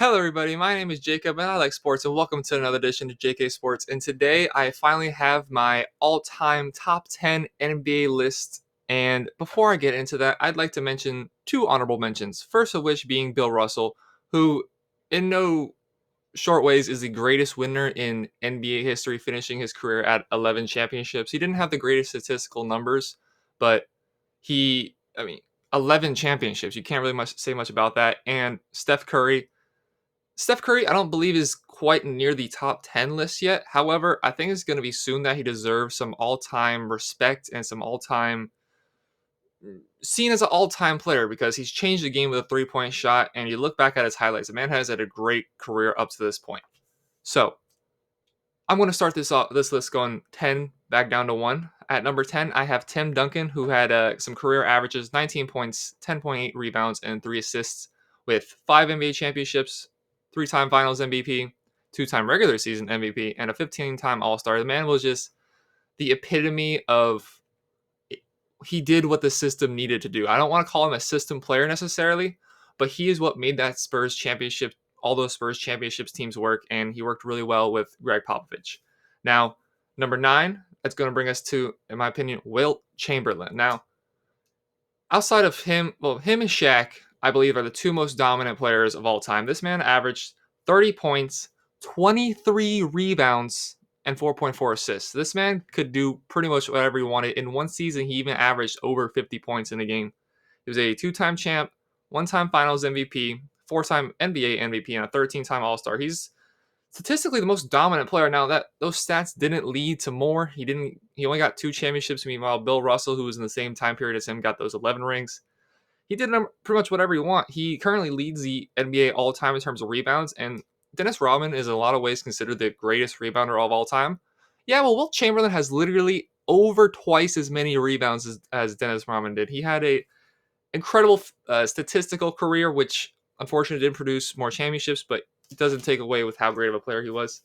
Hello, everybody. My name is Jacob, and I like sports, and welcome to another edition of JK Sports. And today, I finally have my all-time top 10 NBA list. And before I get into that, I'd like to mention two honorable mentions. First of which being Bill Russell, who, in no short ways, is the greatest winner in NBA history, finishing his career at 11 championships. He didn't have the greatest statistical numbers, but I mean, 11 championships. You can't really say much about that. And Steph Curry, I don't believe is quite near the top 10 list yet. However, I think it's going to be soon that he deserves some all-time respect and some all-time seen as an all-time player because he's changed the game with a three-point shot. And you look back at his highlights, the man has had a great career up to this point. So I'm going to start this list going 10 back down to 1. At number 10, I have Tim Duncan, who had some career averages, 19 points, 10.8 rebounds, and 3 assists with 5 NBA championships, 3-time Finals MVP, 2-time regular season MVP, and a 15-time All-Star. The man was just the epitome of he did what the system needed to do. I don't want to call him a system player necessarily, but he is what made that Spurs championship, all those Spurs championships teams work, and he worked really well with Greg Popovich. Now, number 9, that's going to bring us to, in my opinion, Wilt Chamberlain. Now, outside of him, him and Shaq, I believe, are the two most dominant players of all time. This man averaged 30 points, 23 rebounds, and 4.4 assists. This man could do pretty much whatever he wanted. In one season, he even averaged over 50 points in a game. He was a 2-time champ, 1-time Finals MVP, 4-time NBA MVP, and a 13-time All-Star. He's statistically the most dominant player. Now that those stats didn't lead to more. He only got 2 championships. Meanwhile, Bill Russell, who was in the same time period as him, got those 11 rings. He did pretty much whatever he want. He currently leads the NBA all time in terms of rebounds, and Dennis Rodman is in a lot of ways considered the greatest rebounder of all time. Yeah, well, Wilt Chamberlain has literally over twice as many rebounds as Dennis Rodman did. He had a incredible statistical career, which unfortunately didn't produce more championships, but it doesn't take away with how great of a player he was.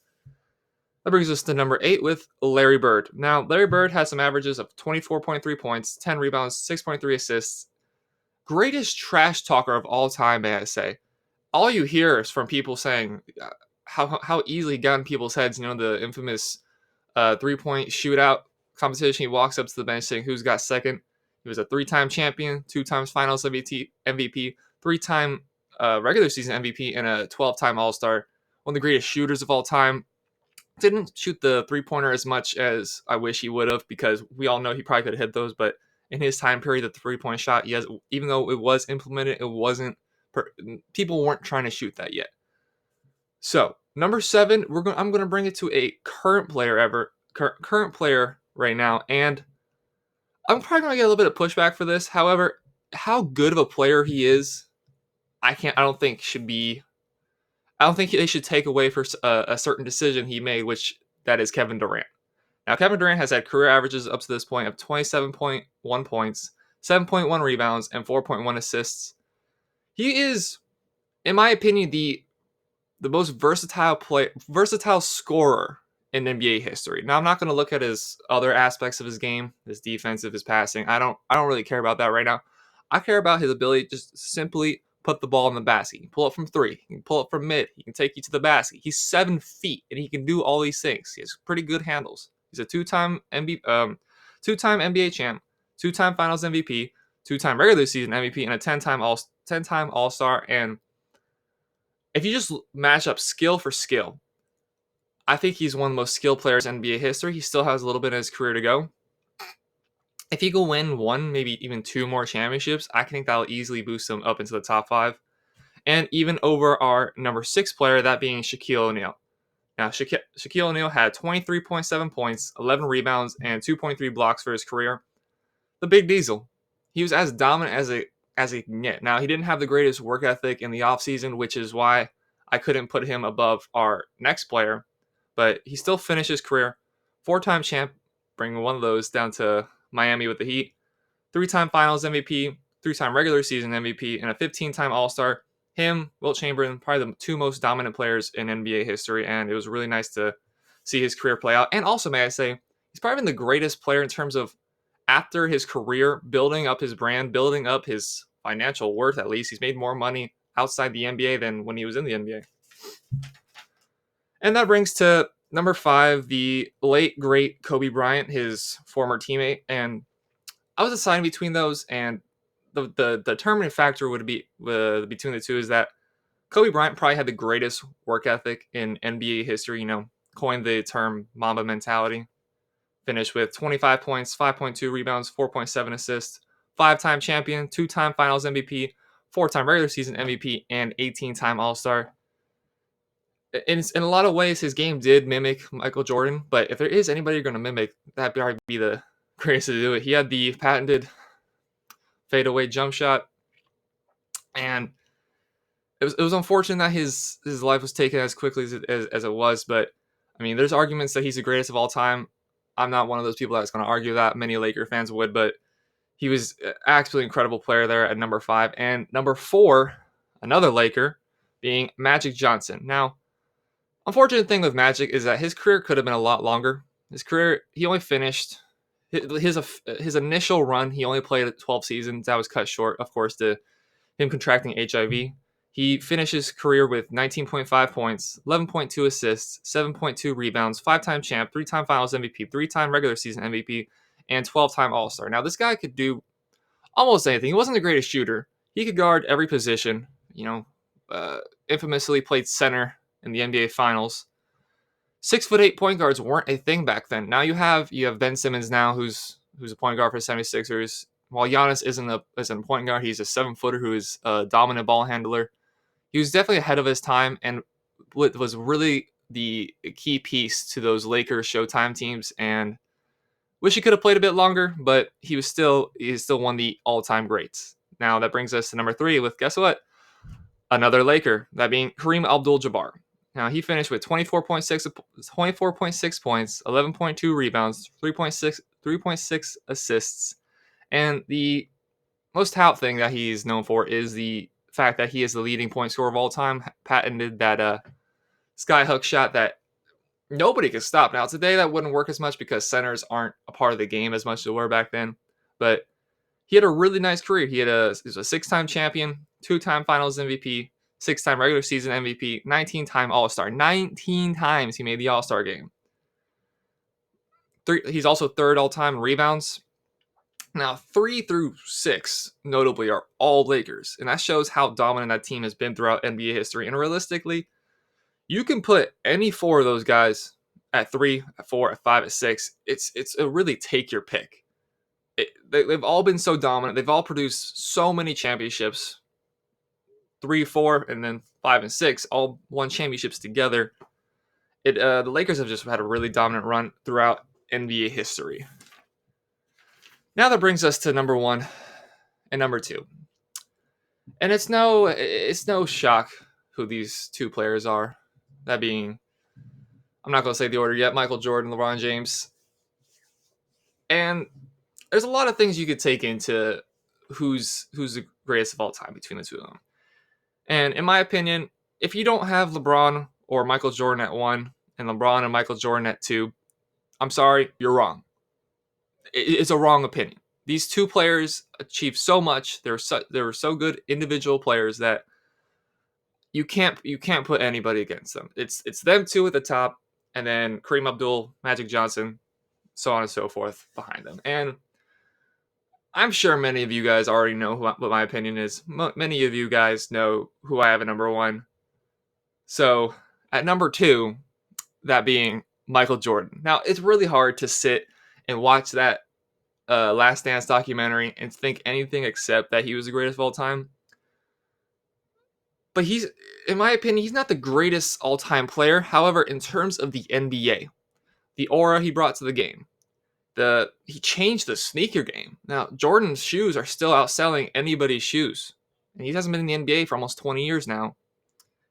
That brings us to number 8 with Larry Bird. Now, Larry Bird has some averages of 24.3 points, 10 rebounds, 6.3 assists. Greatest trash talker of all time, may I say. All you hear is from people saying how easily he got in people's heads. You know, the infamous 3-point shootout competition. He walks up to the bench saying, "Who's got second?" He was a 3-time champion, 2 times Finals MVP, 3-time regular season MVP, and a 12-time All-Star. One of the greatest shooters of all time. Didn't shoot the three-pointer as much as I wish he would have because we all know he probably could have hit those, but in his time period, the three-point shot, yes, even though it was implemented, it wasn't. People weren't trying to shoot that yet. So number 7, I'm gonna bring it to a current player right now, and I'm probably gonna get a little bit of pushback for this. However, how good of a player he is, I don't think should be. I don't think they should take away for a certain decision he made, which that is Kevin Durant. Now, Kevin Durant has had career averages up to this point of 27.1 points, 7.1 rebounds, and 4.1 assists. He is, in my opinion, the most versatile scorer in NBA history. Now, I'm not going to look at his other aspects of his game, his defensive, his passing. I don't really care about that right now. I care about his ability to just simply put the ball in the basket. He can pull up from 3. He can pull up from mid. He can take you to the basket. He's 7 feet, and he can do all these things. He has pretty good handles. He's a 2-time NBA champ, 2-time Finals MVP, 2-time regular season MVP, and a 10-time All-Star. And if you just match up skill for skill, I think he's one of the most skilled players in NBA history. He still has a little bit of his career to go. If he can win 1, maybe even 2 more championships, I think that'll easily boost him up into the top 5. And even over our number 6 player, that being Shaquille O'Neal. Now, Shaquille O'Neal had 23.7 points, 11 rebounds, and 2.3 blocks for his career. The Big Diesel. He was as dominant as he can get. Now, he didn't have the greatest work ethic in the offseason, which is why I couldn't put him above our next player. But he still finished his career. 4-time champ, bringing one of those down to Miami with the Heat. 3-time Finals MVP, 3-time regular season MVP, and a 15-time All-Star. Him, Wilt Chamberlain, probably the 2 most dominant players in NBA history, and it was really nice to see his career play out. And also, may I say, he's probably been the greatest player in terms of after his career, building up his brand, building up his financial worth at least. He's made more money outside the NBA than when he was in the NBA. And that brings to number 5, the late, great Kobe Bryant, his former teammate. And I was deciding between those, and the determining factor would be between the two is that Kobe Bryant probably had the greatest work ethic in NBA history, coined the term Mamba mentality. Finished with 25 points, 5.2 rebounds, 4.7 assists, 5-time champion, 2-time finals MVP, 4-time regular season MVP, and 18-time All-Star. In a lot of ways, his game did mimic Michael Jordan, but if there is anybody you're going to mimic, that'd probably be the greatest to do it. He had the patented fadeaway jump shot, and it was unfortunate that his life was taken as quickly as it was. But I mean, there's arguments that he's the greatest of all time. I'm not one of those people that's going to argue that. Many Laker fans would, but he was an absolutely incredible player there at number 5. And number 4, another Laker, being Magic Johnson. Now, unfortunate thing with Magic is that his career could have been a lot longer. His career, he only finished his initial run. He only played 12 seasons. That was cut short, of course, to him contracting HIV. He finished his career with 19.5 points, 11.2 assists, 7.2 rebounds, 5-time champ, 3-time Finals MVP, 3-time regular season MVP, and 12-time All-Star. Now, this guy could do almost anything. He wasn't the greatest shooter. He could guard every position. Infamously played center in the NBA Finals. 6'8" point guards weren't a thing back then. Now you have Ben Simmons now, who's a point guard for the 76ers. While Giannis isn't a point guard, he's a 7-footer who is a dominant ball handler. He was definitely ahead of his time and was really the key piece to those Lakers Showtime teams. And wish he could have played a bit longer, but he is still one of the all-time greats. Now that brings us to number 3 with, guess what? Another Laker, that being Kareem Abdul-Jabbar. Now he finished with 24.6 points, 11.2 rebounds, 3.6 assists, and the most tout thing that he's known for is the fact that he is the leading point scorer of all time. Patented that skyhook shot that nobody could stop. Now today that wouldn't work as much because centers aren't a part of the game as much as they were back then. But he had a really nice career. He was a 6-time champion, 2-time Finals MVP, 6-time regular season MVP, 19-time All-Star. 19 times he made the All-Star game. He's also 3rd all-time in rebounds. Now, 3 through 6, notably, are all Lakers, and that shows how dominant that team has been throughout NBA history. And realistically, you can put any 4 of those guys at 3, at 4, at 5, at 6. It's a really take your pick. They've all been so dominant. They've all produced so many championships. 3, 4, and then 5 and 6 all won championships together. The Lakers have just had a really dominant run throughout NBA history. Now that brings us to number 1 and number 2. And it's no shock who these 2 players are. That being, I'm not going to say the order yet, Michael Jordan, LeBron James. And there's a lot of things you could take into who's the greatest of all time between the 2 of them. And in my opinion, if you don't have LeBron or Michael Jordan at 1 and LeBron and Michael Jordan at 2, I'm sorry, you're wrong. It's a wrong opinion. These 2 players achieved so much. They were so good individual players that you can't put anybody against them. It's them 2 at the top, and then Kareem Abdul, Magic Johnson, so on and so forth behind them. And I'm sure many of you guys already know what my opinion is. Many of you guys know who I have at number 1. So at number 2, that being Michael Jordan. Now, it's really hard to sit and watch that Last Dance documentary and think anything except that he was the greatest of all time. But in my opinion, he's not the greatest all-time player. However, in terms of the NBA, the aura he brought to the game, he changed the sneaker game. Now, Jordan's shoes are still outselling anybody's shoes. And he hasn't been in the NBA for almost 20 years now.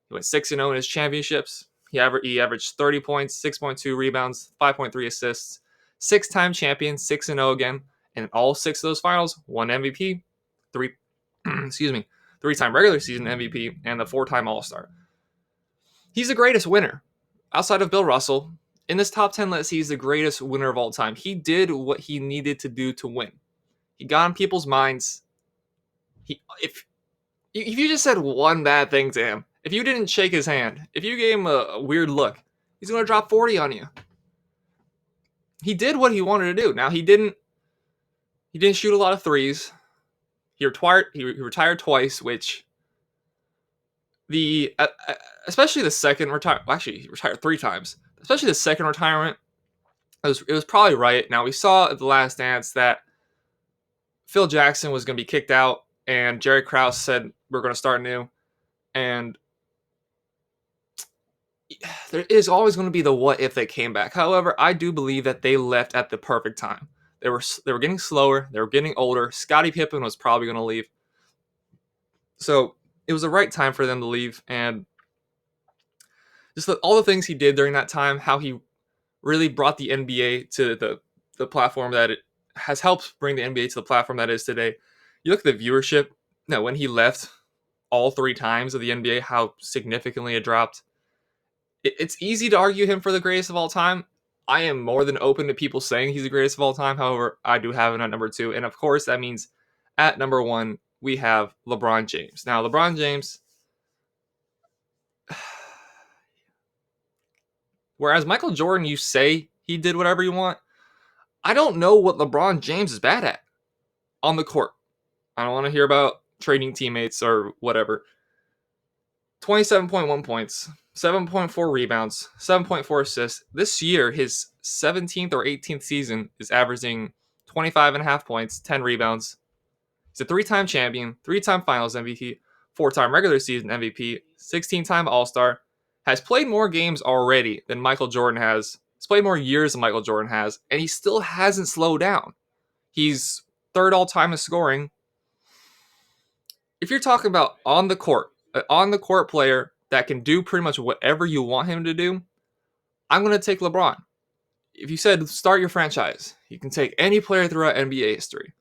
He went 6-0 in his championships. He averaged 30 points, 6.2 rebounds, 5.3 assists. 6-time champion, 6-0 again. And in all 6 of those finals, 1 MVP, 3-time regular season MVP, and the 4-time All-Star. He's the greatest winner. Outside of Bill Russell, in this top 10 list, he's the greatest winner of all time. He did what he needed to do to win. He got in people's minds. If you just said one bad thing to him, if you didn't shake his hand, if you gave him a weird look, he's going to drop 40 on you. He did what he wanted to do. Now, he didn't shoot a lot of threes. He retired twice, which especially the second retire. Well, actually, he retired 3 times. Especially the second retirement, it was probably right. Now, we saw at the Last Dance that Phil Jackson was going to be kicked out, and Jerry Krause said we're going to start new. And there is always going to be the what if they came back. However, I do believe that they left at the perfect time. They were getting slower. They were getting older. Scottie Pippen was probably going to leave, so it was the right time for them to leave. And just all the things he did during that time, how he really brought the NBA to the platform that it has helped bring the NBA to the platform that it is today. You look at the viewership. Now, when he left all 3 times of the NBA, how significantly it dropped. It's easy to argue him for the greatest of all time. I am more than open to people saying he's the greatest of all time. However, I do have him at number 2. And of course, that means at number 1, we have LeBron James. Now, LeBron James, whereas Michael Jordan, you say he did whatever you want, I don't know what LeBron James is bad at on the court. I don't want to hear about trading teammates or whatever. 27.1 points, 7.4 rebounds, 7.4 assists. This year, his 17th or 18th season is averaging 25.5 points, 10 rebounds. He's a 3-time champion, 3-time finals MVP, 4-time regular season MVP, 16-time All-Star, has played more games already than Michael Jordan has. He's played more years than Michael Jordan has, and he still hasn't slowed down. He's 3rd all-time in scoring. If you're talking about on the court player that can do pretty much whatever you want him to do, I'm going to take LeBron. If you said start your franchise, you can take any player throughout NBA history.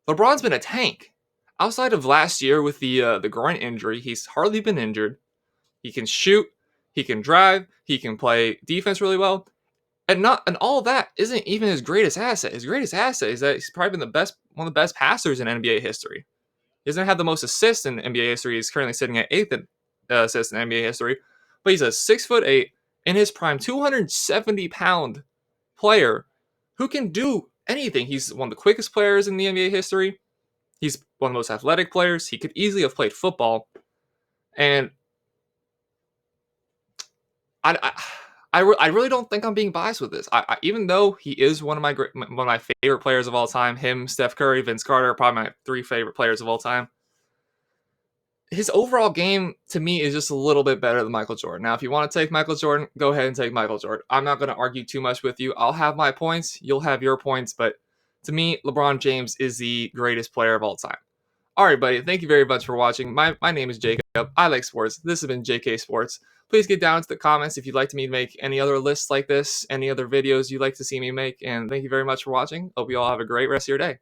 LeBron's been a tank. Outside of last year with the groin injury, he's hardly been injured. He can shoot, he can drive, he can play defense really well. And all that isn't even his greatest asset. His greatest asset is that he's probably been one of the best passers in NBA history. He doesn't have the most assists in NBA history. He's currently sitting at 8th assists in NBA history. But he's a 6'8", in his prime, 270-pound player who can do anything. He's one of the quickest players in the NBA history. He's one of the most athletic players. He could easily have played football. And I really don't think I'm being biased with this. Even though he is one of my favorite players of all time, him, Steph Curry, Vince Carter, probably my 3 favorite players of all time. His overall game, to me, is just a little bit better than Michael Jordan. Now, if you want to take Michael Jordan, go ahead and take Michael Jordan. I'm not going to argue too much with you. I'll have my points. You'll have your points. But to me, LeBron James is the greatest player of all time. All right, buddy. Thank you very much for watching. My name is Jacob. I like sports. This has been JK Sports. Please get down to the comments if you'd like me to make any other lists like this, any other videos you'd like to see me make. And thank you very much for watching. Hope you all have a great rest of your day.